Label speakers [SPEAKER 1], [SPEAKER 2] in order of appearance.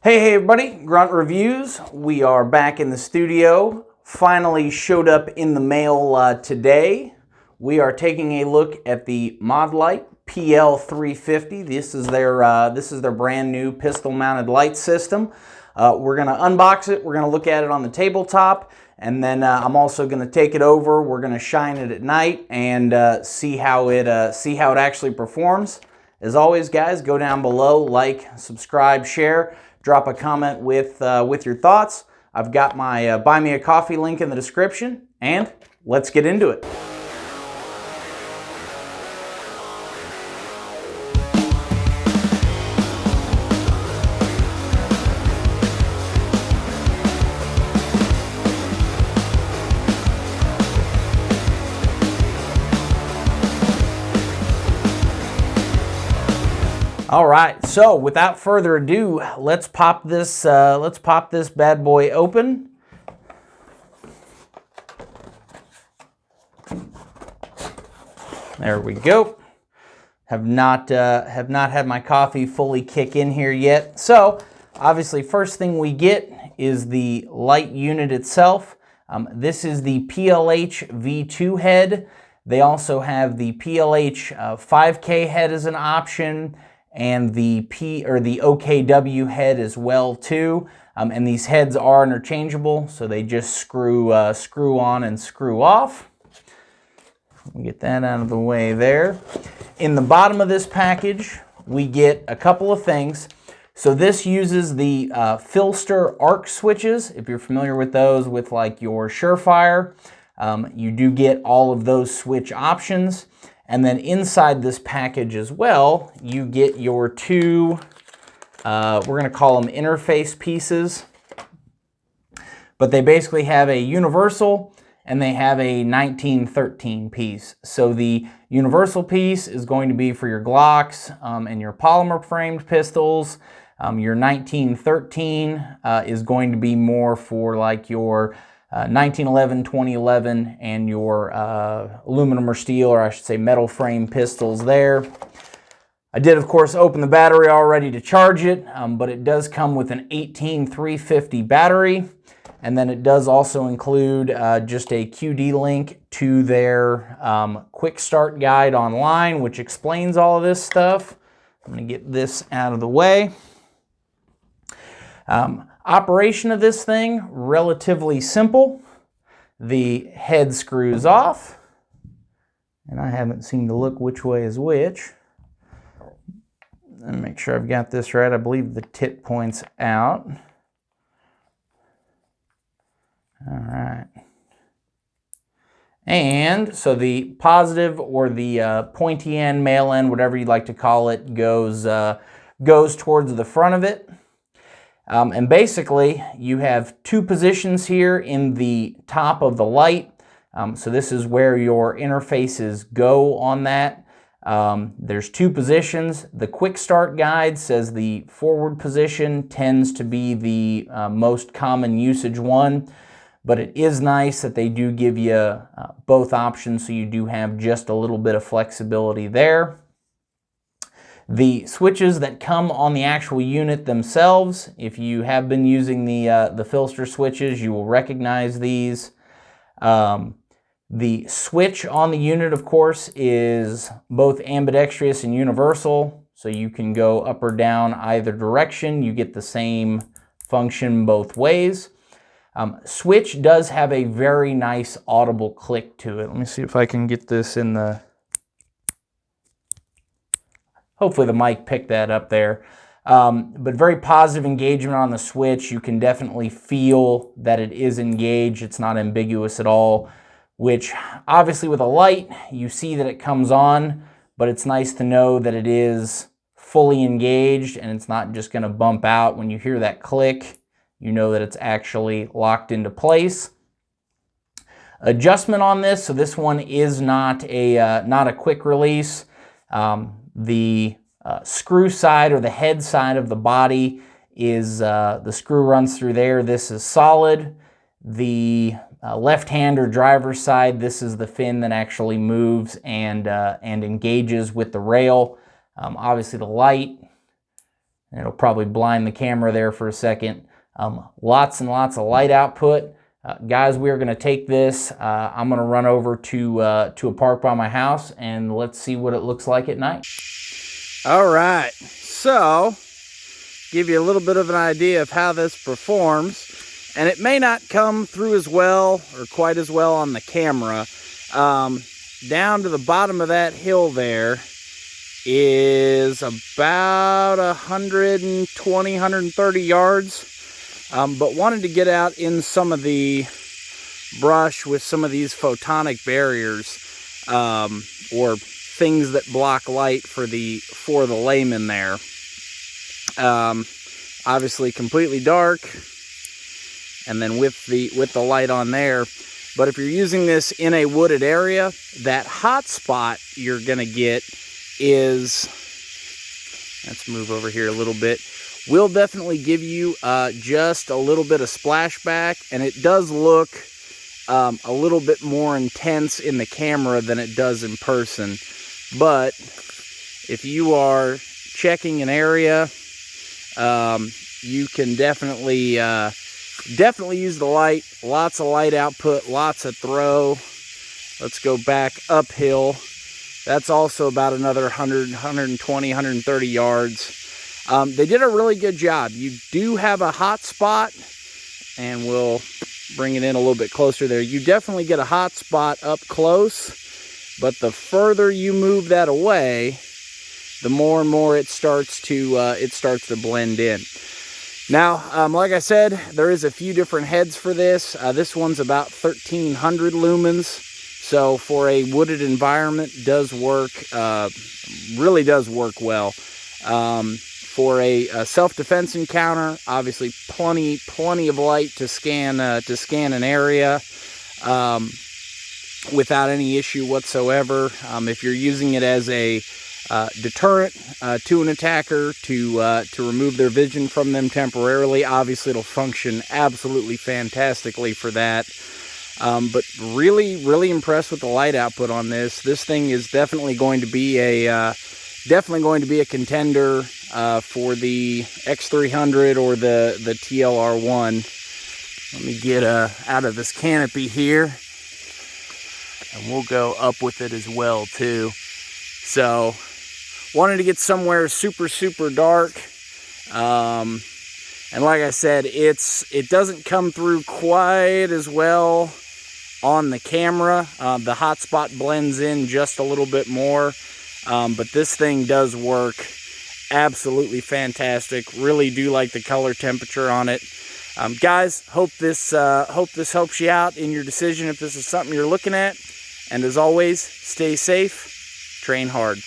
[SPEAKER 1] Hey everybody, Grunt Reviews. We are back in the studio. Finally showed up in the mail today. We are taking a look at the Modlite PL350. This is their brand new pistol mounted light system. We're going to unbox it. We're going to look at it on the tabletop, and then I'm also going to take it over. We're going to shine it at night and see how it actually performs. As always, guys, go down below, like, subscribe, share. Drop a comment with your thoughts. I've got my Buy Me a Coffee link in the description, and let's get into it. All right, so without further ado, let's pop this bad boy open. There we go. Have not had my coffee fully kick in here yet. So obviously, first thing we get is the light unit itself. This is the PLH V2 head. They also have the PLH 5K head as an option, and the OKW head as well too. And these heads are interchangeable, so they just screw on and screw off. Get that out of the way there. In the bottom of this package, we get a couple of things. So this uses the Filster arc switches. If you're familiar with those with like your Surefire, you do get all of those switch options. And then inside this package as well, you get your two, we're going to call them interface pieces. But they basically have a universal and they have a 1913 piece. So the universal piece is going to be for your Glocks and your polymer framed pistols. Your 1913 is going to be more for like your 1911, 2011, and your aluminum or steel, or I should say metal frame pistols there. I did, of course, open the battery already to charge it, but it does come with an 18350 battery, and then it does also include just a QD link to their quick start guide online, which explains all of this stuff. I'm going to get this out of the way. Operation of this thing, relatively simple. The head screws off, and I haven't seemed to look which way is which. Let me make sure I've got this right. I believe the tip points out. All right. And so the positive or the pointy end, male end, whatever you'd like to call it, goes towards the front of it. And basically, you have two positions here in the top of the light. So this is where your interfaces go on that. There's two positions. The quick start guide says the forward position tends to be the most common usage one, but it is nice that they do give you both options, so you do have just a little bit of flexibility there. The switches that come on the actual unit themselves, if you have been using the Filster switches, you will recognize these. The switch on the unit, of course, is both ambidextrous and universal, so you can go up or down either direction. You get the same function both ways. Switch does have a very nice audible click to it. Let me see if I can get this in the... Hopefully the mic picked that up there. But very positive engagement on the switch. You can definitely feel that it is engaged. It's not ambiguous at all, which obviously with a light, you see that it comes on, but it's nice to know that it is fully engaged and it's not just going to bump out. When you hear that click, you know that it's actually locked into place. Adjustment on this, so this one is not a quick release. The screw side or the head side of the body is the screw runs through there. This is solid. The left-hand or driver's side, this is the fin that actually moves and engages with the rail. Obviously the light It'll probably blind the camera there for a second. Lots and lots of light output. Guys, we are going to take this. I'm going to run over to a park by my house, and let's see what it looks like at night. All right, so give you a little bit of an idea of how this performs. And it may not come through as well or quite as well on the camera. Down to the bottom of that hill there is about 120, 130 yards. But wanted to get out in some of the brush with some of these photonic barriers, or things that block light for the layman there. Obviously completely dark, and then with the light on there. But if you're using this in a wooded area, that hot spot you're gonna get is, let's move over here a little bit, will definitely give you just a little bit of splashback, and it does look a little bit more intense in the camera than it does in person. But if you are checking an area, you can definitely use the light. Lots of light output, lots of throw. Let's go back uphill. That's also about another 100, 120, 130 yards. They did a really good job. You do have a hot spot, and we'll bring it in a little bit closer there. You definitely get a hot spot up close, but the further you move that away, the more and more it starts to blend in. Now, like I said, there is a few different heads for this. This one's about 1,300 lumens. So for a wooded environment, does work, really does work well. For a self-defense encounter, obviously plenty of light to scan an area without any issue whatsoever. If you're using it as a deterrent to an attacker, to remove their vision from them temporarily, obviously it'll function absolutely fantastically for that. But really impressed with the light output on this. This thing is definitely going to be a contender for the X300 or the TLR1. Let me get out of this canopy here, and we'll go up with it as well too. So wanted to get somewhere super dark, and like I said, it doesn't come through quite as well on the camera. The hotspot blends in just a little bit more, but this thing does work absolutely fantastic. Really do like the color temperature on it. Guys, hope this helps you out in your decision if this is something you're looking at. And as always, stay safe, train hard.